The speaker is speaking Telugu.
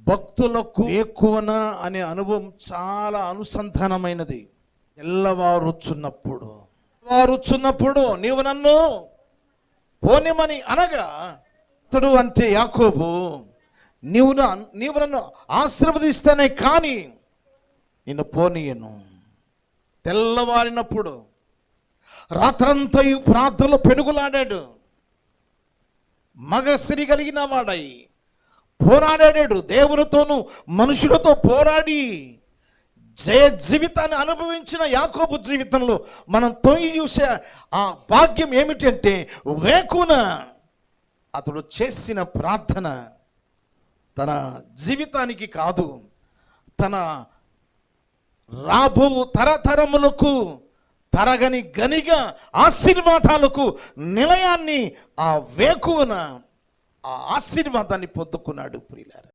భక్తులకు ఎక్కువన అనే అనుభవం చాలా అనుసంధానమైనది. వారుచున్నప్పుడు నీవు నన్ను పోనిమని అనగా అతడు అంటే యాకోబు, నీవు నన్ను ఆశీర్వదిస్తానే కానీ నిన్ను పోనీయను. తెల్లవారినప్పుడు రాత్రంతా ఈ ప్రార్థనలో పెనుగులాడాడు. మగసిరి కలిగిన వాడై పోరాడాడు. దేవునితోనూ మనుషులతో పోరాడి జయ జీవితాన్ని అనుభవించిన యాకోబు జీవితంలో మనం తొంగి చూసే ఆ భాగ్యం ఏమిటంటే, వేకున అతడు చేసిన ప్రార్థన తన జీవితానికి కాదు, తన రాబో తరతరములకు తరగని గనిగా ఆశీర్వాదాలకు నిలయాన్ని ఆ వేకువన ఆ ఆశీర్వాదాన్ని పొందుకున్నాడు ప్రియులారా.